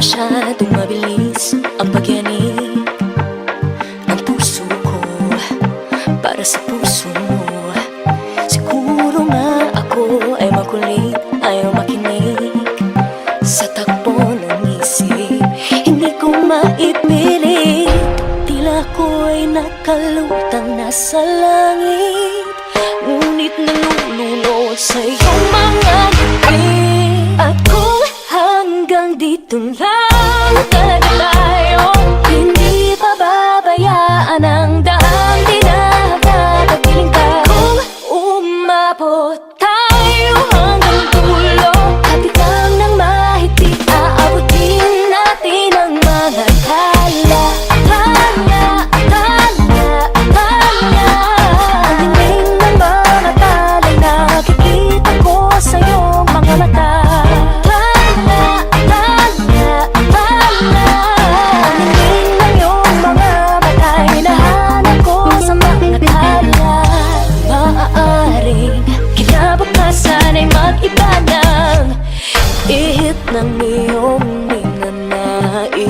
masyadong mabilis ang pagyanig ng puso ko para sa puso mo. Siguro nga ako ay makulit, ayaw makinig sa takbo ng isip. Hindi ko maipilit, tila ko'y nakalutang nasa langit, ngunit nalulunod sa iyong mga ngiti. At kung hanggang dito lang talaga tayo, hindi pababayaan ang daang dinadadapiling ka. Kung umabot tayo hanggang dulo, hapit lang ng mahigpit, aabutin natin ang mga tala. Tala, tala, tala. Ang dingding ng mga tala'y nakikita ko sa iyong mga mata. Sana'y mag-iba ng ihip ng iyong ninanais,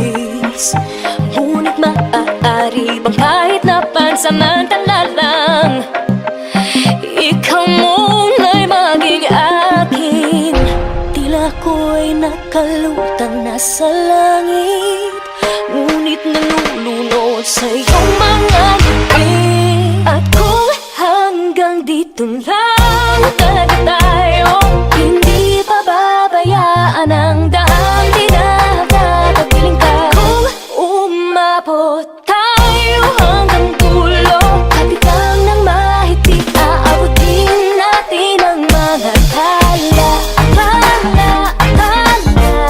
ngunit maaari bang kahit na pansamantala lang, ikaw muna'y maging akin. Tila ko'y nakalutang nasa langit, ngunit nalulunod sa iyong mga ngiti. At kung hanggang dito lang talaga tayo, hindi pababayaan ang daang dinadadapiling ka. Kung umabot tayo hanggang dulo, hapit lang ng mahigpit, aabutin natin ang mga tala. Tala, tala, tala.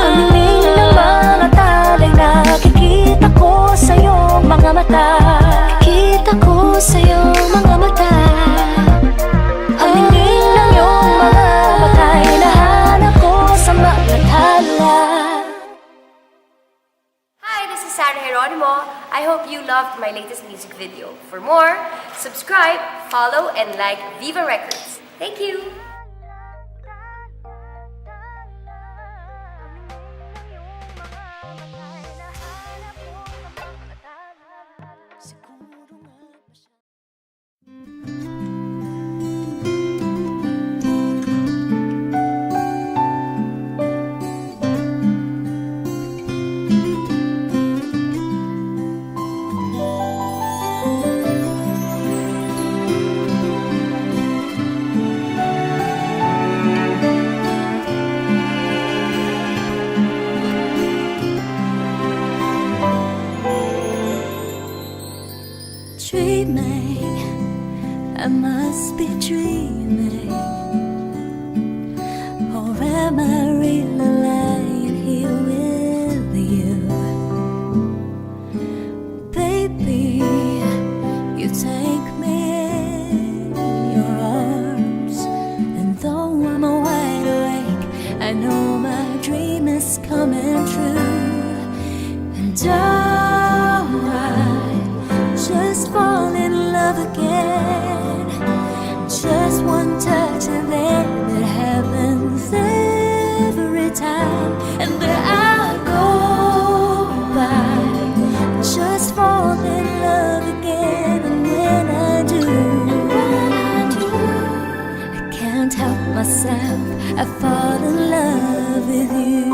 Ang dingding ng mga tala'y nakikita ko sa iyong mga mata. Kita ko sa iyong mga mata. Ang dingding ng iyong mga mata'y nahanap ko sa mga tala. Hi, this is Sarah Geronimo. I hope you loved my latest music video. For more, subscribe, follow, and like Viva Records. Thank you! am I really lying here with you? Baby, you take me in your arms, and though I'm wide awake, I know my dream is coming true. And I just fall in love again. Just one touch and then it happens every time. And there I go by, just fall in love again. And when I do, I can't help myself, I fall in love with you.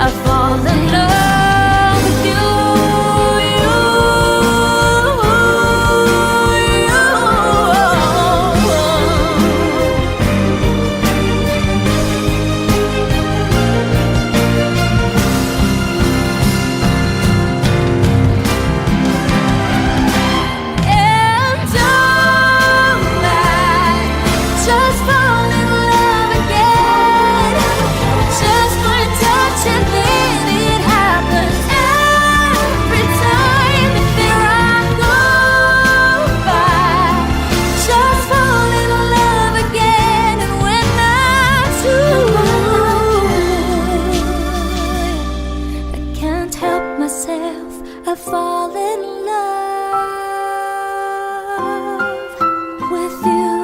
I fall in love with you. And I just fall in love again. Just one touch and then it happens every time. There I go by, just fall in love again. And when I do, I can't help myself, I fall in love with you.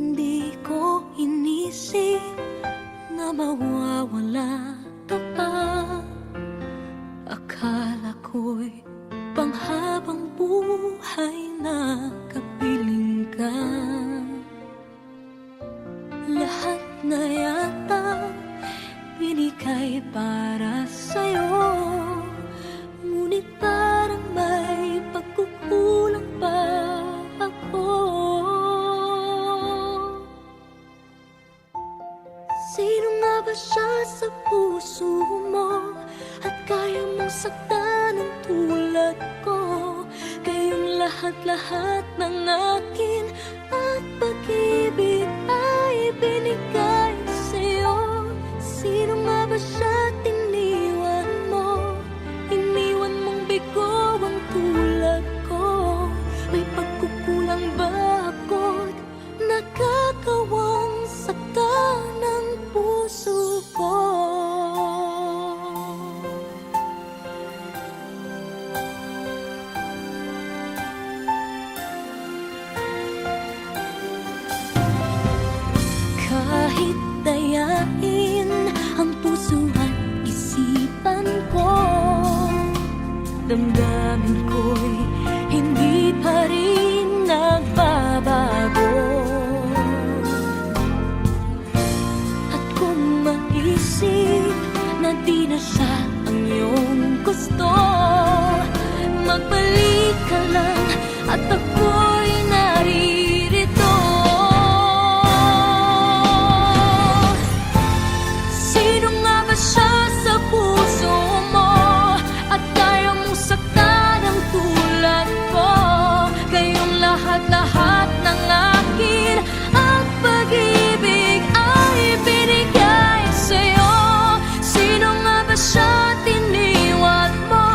Di ko inisip na mawawala ka pa. Akala ko'y panghabang buhay na kapiling ka. Lahat na yata binigay para sa'yo, ngunit parang may pagkukulang pa ako. Sino nga ba siya sa puso mo at kaya mong saktan ng tulad ko? Kayong lahat-lahat ng akin at pag-ibig ay binigay sa'yo. Sino nga ba siya tiniwan mo? Iniwan mong bigo ang tulad ko. May pagkukulang ba ako? damdamin ko'y hindi pa rin nagbabago. At kung maisip na di na siya ang iyong gusto, magbalik ka lang at ako'y naririto. Sino nga ba siya sa puso mo at kaya mong saktan ang tulad ko? Kayong lahat-lahat ng akin at pag-ibig ay binigay sa'yo. Sino nga ba siya tiniwan mo?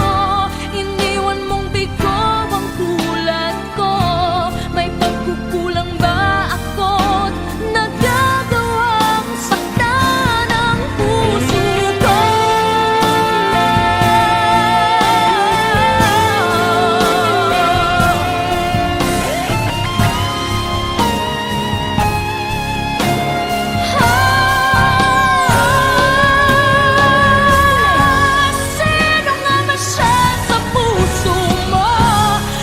Iniwan mong bigo ang tulad ko. May pagkukulang ba ako't nagagawang saktan ang puso ko? Sino nga ba siya sa puso mo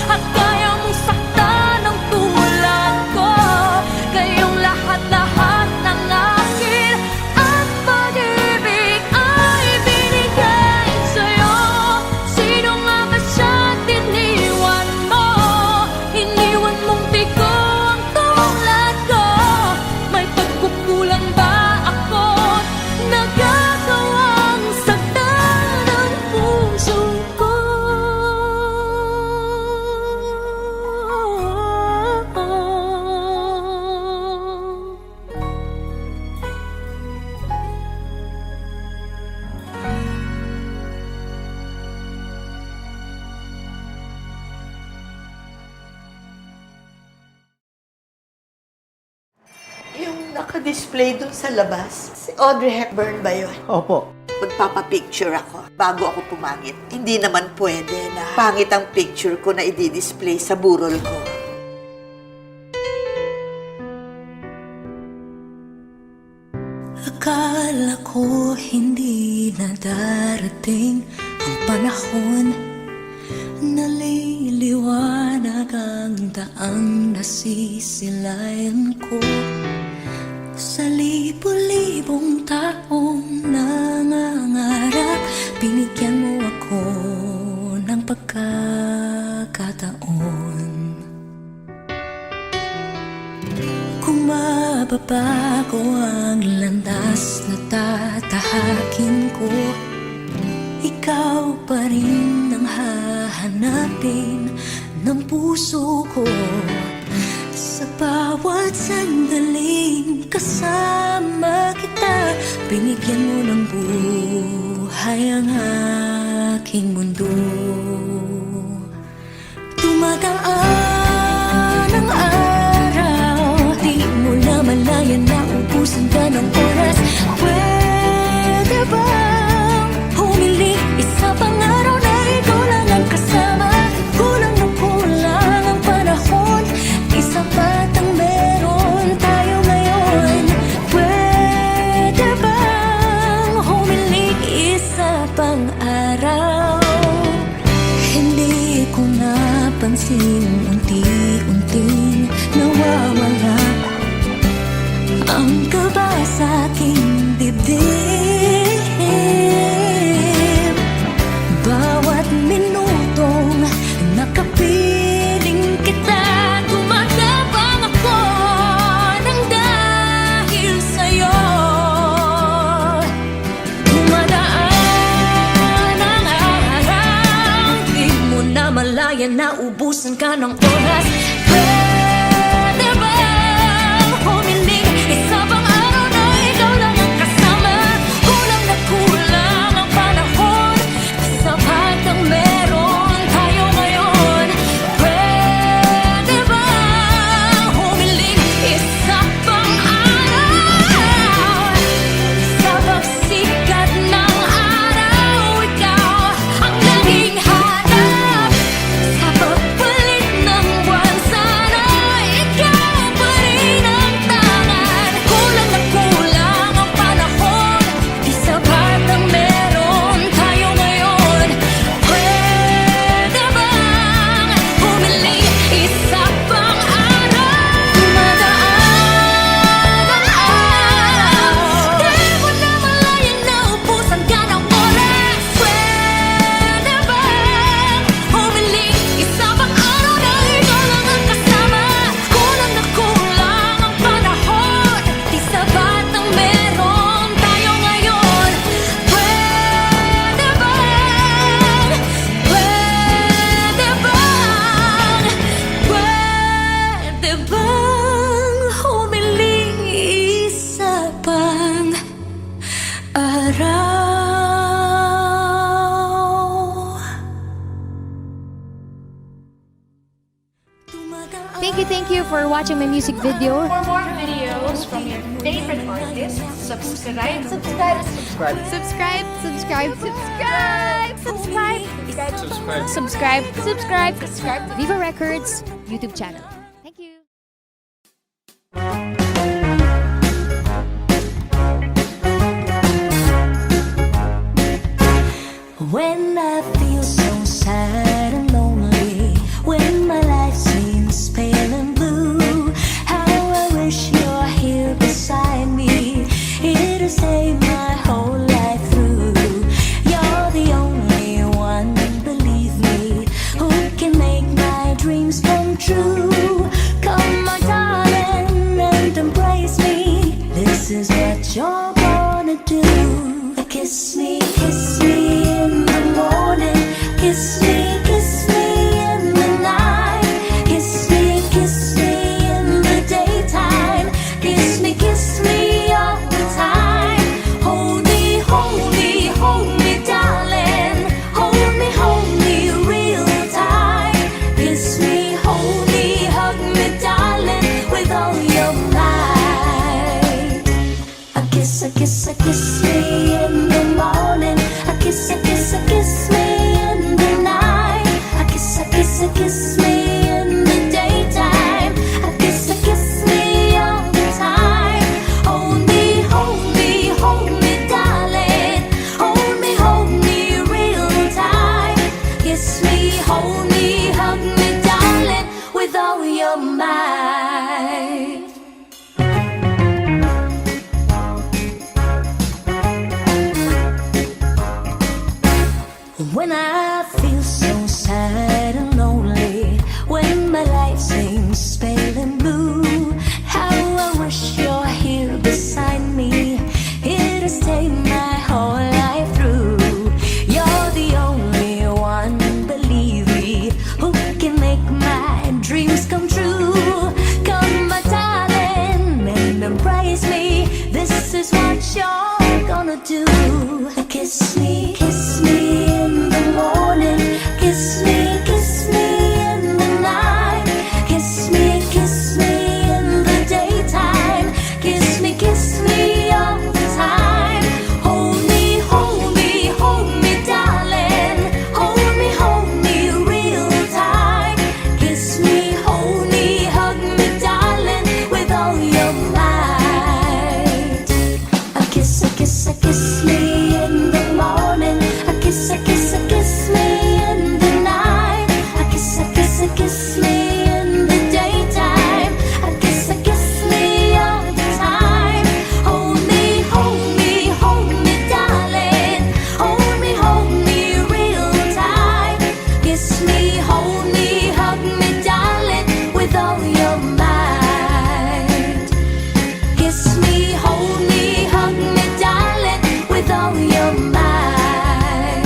at kaya mong saktan ang tulad ko? Kayong lahat-lahat ng akin at pag-ibig ay binigay sa'yo. Sino nga ba siya tiniwan mo? Iniwan mong bigo ang tulad ko. May pagkukulang ba ako't nagagawang saktan ang puso ko? Yung naka-display dun sa labas, si Audrey Hepburn ba yun? Opo. Magpapapicture ako bago ako pumangit. Hindi naman pwede na pangit ang picture ko na i-display sa burol ko. Akala ko hindi na darating ang panahon na liliwanag ang daang nasisilayan ko. Sa libo-libong taong nangangarap, binigyan mo ako ng pagkakataon. Kung mababago ang landas na tatahakin ko, ikaw pa rin ang hahanapin ng puso ko. Sa bawat sandaling kasama kita, binigyan mo ng buhay ang aking mundo. Dumadaan ang araw, di mo na malayan na ubusin ka ng oras. Pwede bang humiling isa pang araw na ikaw lang ang kasama? Kulang na kulang ang panahon, isa pat ang meron tayo ngayon. Pwede bang humiling isa pang araw? Hindi ko napansin unti-unting nawawala ang kaba sa aking dibdib. Bawat minutong nakapiling kita, tumatapang ako ng dahil sa'yo. Dumadaan ang araw, di mo na malayan na ubusan ka ng oras. Pwede bang humiling isa pang araw na ikaw lang ang kasama? Kulang na kulang ang panahon, sapat ang meron tayo ngayon. Pwede bang humiling isa pang araw? Sa pagsikat ng araw, ikaw ang naging hanap. Sa pagpalit ng buwan sa watching my music video. For more videos from your favorite artists, subscribe. Subscribe, subscribe, subscribe, subscribe to Viva Records YouTube channel. Thank you. When I feel so sad and lonely, when my life seems pale and blue, how I wish you're here beside me, here to stay my whole life through. You're the only one, believe me, who can make my dreams come true. Come, my darling, and embrace me. This is what you're gonna do. Kiss me in the morning. Kiss me in the night. Kiss me in the daytime. Kiss me all the time. Hold me, darling. Hold me real tight. Kiss me, hold me, hug me, darling, with all your might. A kiss me in the morning. A kiss me in the night. A kiss me in the daytime. A kiss me all the time. Hold me, darling. Hold me real tight. Kiss me, hold me, hug me, darling, with all your might. When I feel so sad and lonely, when my life seems pale and blue, how I wish you're here beside me, here to stay my whole life through. You're the only one, believe me, who can make my dreams come true. Come, my darling, and embrace me. This is what you're gonna do. Kiss me in the morning. Kiss me in the night. Kiss me in the daytime. Kiss me all the time. Hold me, darling. Hold me real tight. Kiss me, hold me, hug me, darling, with all your might. A kiss me in the morning. A kiss me in the night. A kiss me in the daytime. A kiss me all the time. Hold me, darling. Hold me real tight. Kiss me, hold me, hug me, darling, with all your might. Kiss me, hold me, hug me, darling, with all your might.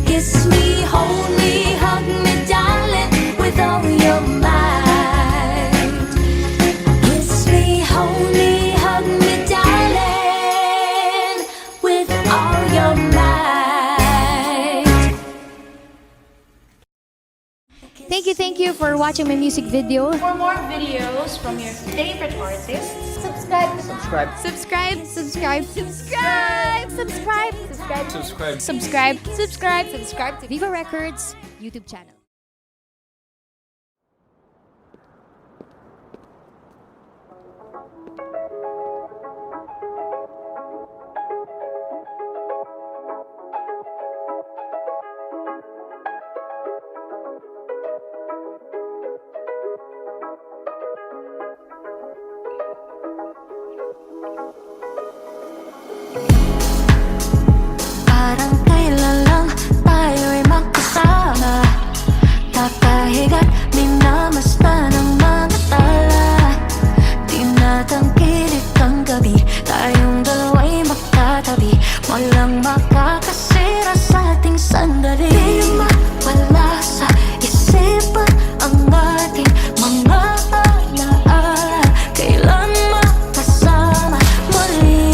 Kiss me, hold me, hug me, darling, with all your might. Kiss me, hold me, hug me, darling, with all your might. Thank you for watching my music video. For more videos from your favorite artists, Subscribe to Viva Records YouTube channel. Parang kailan lang tayo'y magkasama, kakahiga't minamasdan ang mga tala. Tinatangkilik ang gabi, tayong dalawa'y magkatabi, walang makakasira sa ating sandali. Di mawala sa isipan ang ating mga alaala, kailan makasama muli.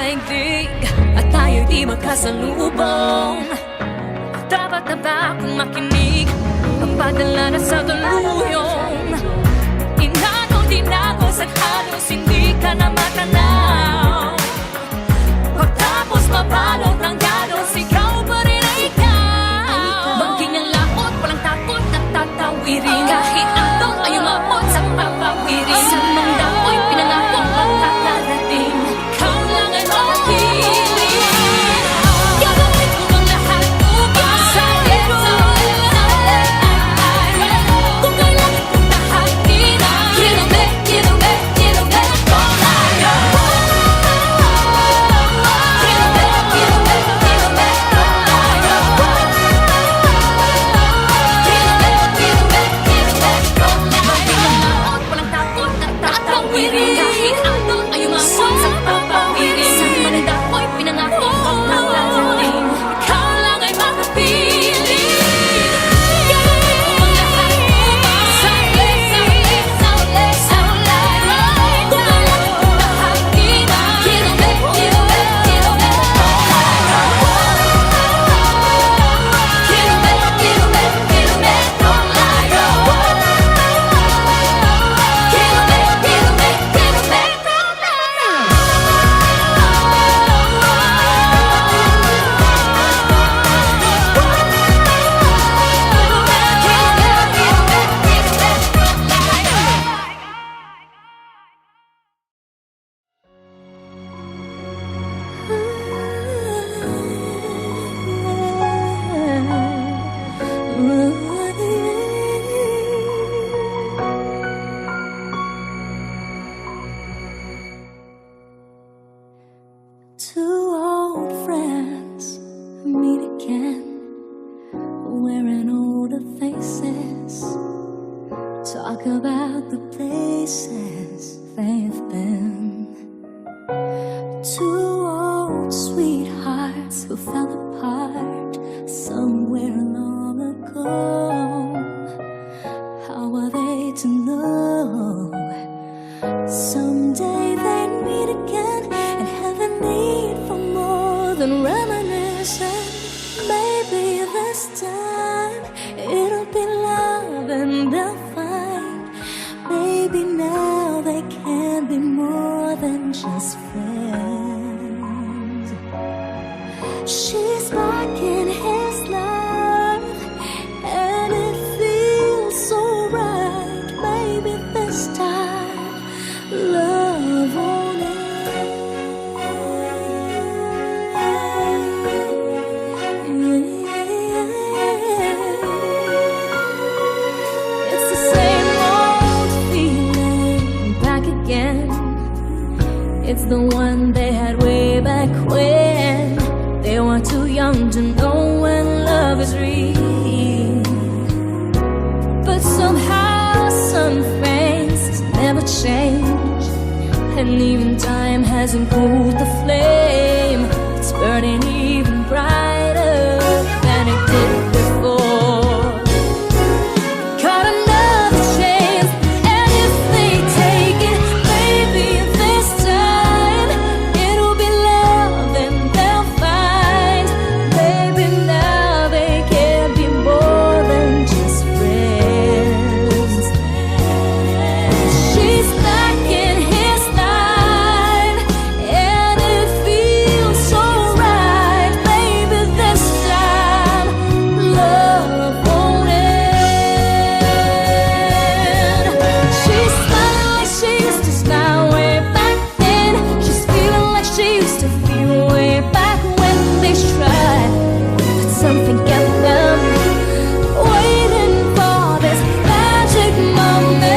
daigdig at tayo'y di magkasalubong. Dapat na ba akong makinig? Pagpadala na sa daluyong inano din ako sa halos hindi ka na matanaw. Pagtapos mabalot ng galos, ikaw pa rin ay ikaw. Bangking ang laot, walang takot at tatawirin. Kahit ano ay umabot sa papawirin. Sa mang dapoy, pinangako magkakarating. Ikaw lang ay makikinig. Gagawin ko ang lahat upang sa'yo. Kung kailangan kong tahakin ang kinume, kinume, kinume ko tayo. Kinume, kinume, kinume ko tayo. Kinume, kinume, kinume ko tayo. Walang takot at tatawirin. Kahit ano ay umabot sa papawirin. Sa mga dapoy, pinangako ang nakarating. Ikaw lang ay makapili. Gagawin ko ang lahat upang sa'yo. Kung kailangan kong tahakin ang kinume, kinume, kinume ko tayo. Kinume, kinume, kinume ko tayo. Kinume, kinume, kinume ko Two old friends meet again, wearing older faces. Talk about the places they've been. Two old sweethearts who fell apart somewhere long ago. How are they to know? Someday they'd meet again and have a need for more than reminiscing. Maybe this time it'll be love and they'll find. Maybe now they can be more than just friends. She's back in his life and it feels so right. Maybe this time love won't end. It's the same old feeling back again. It's the one they had way back when they were too young to know when love is real. But somehow some things never change, and even time hasn't cooled the flame. It's burning even brighter than it did before. Got another chance, and if they take it, maybe this time it'll be love and they'll find. Maybe now they can be more than just friends. She's back in his life, and it feels so right. Maybe this time love won't end. She's smiling like she used to smile way back then. She's feeling like she used to feel way back when they tried. But something kept them waiting for this magic moment.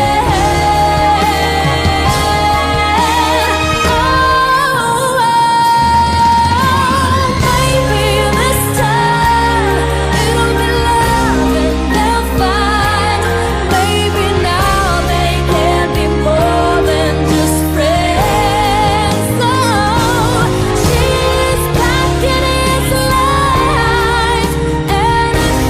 Maybe this time it'll be love and they'll find. Maybe now they can be more than just friends. Oh, she's back in his life, and it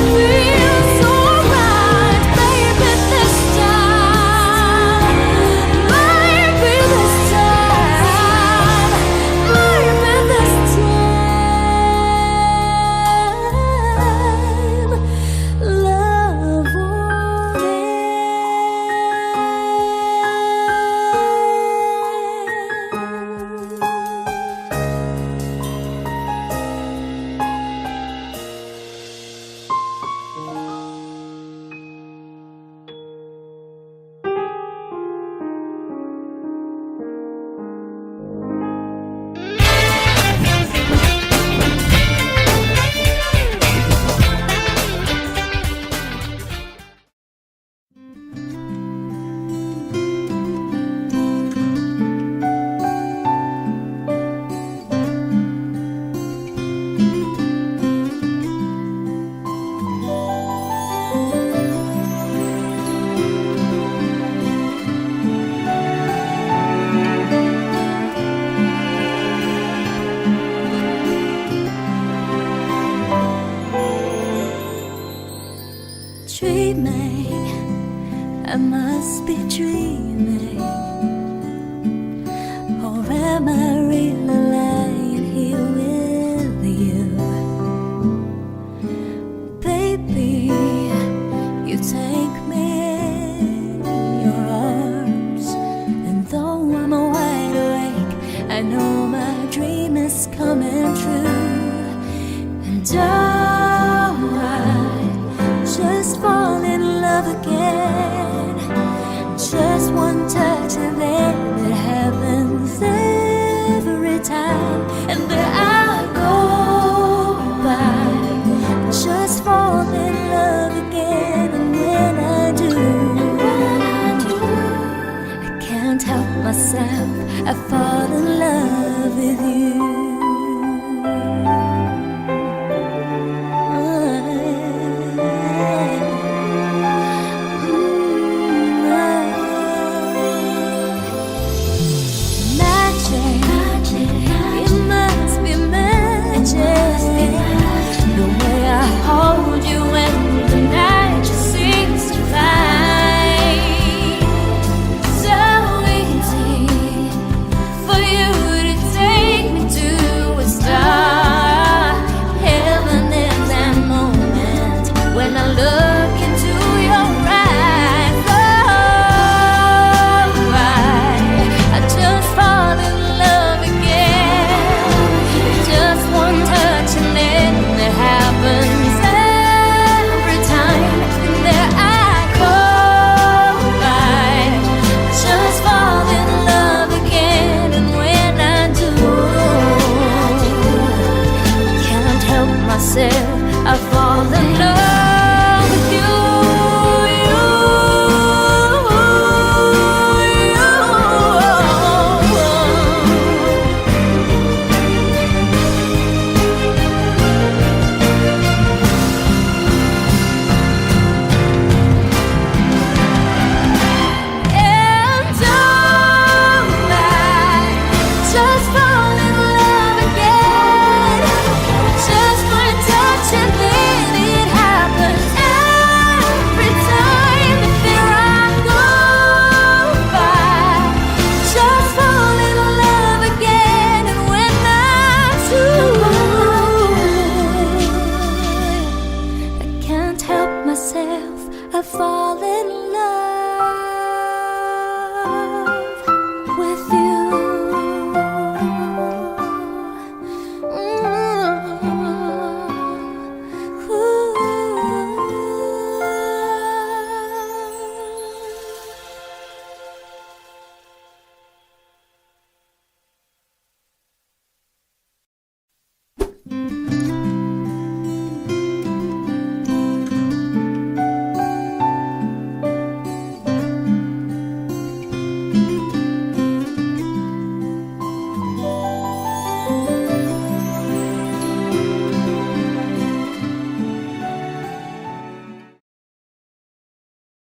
just be dreaming? Or am I really lying here with you? Baby, you take me in your arms, and though I'm wide awake, I know my dream is coming true. And oh, I just fall in love again. Just one touch and then it happens every time. And there I go by, just fall in love again. And when I do, I can't help myself, I fall in love with you.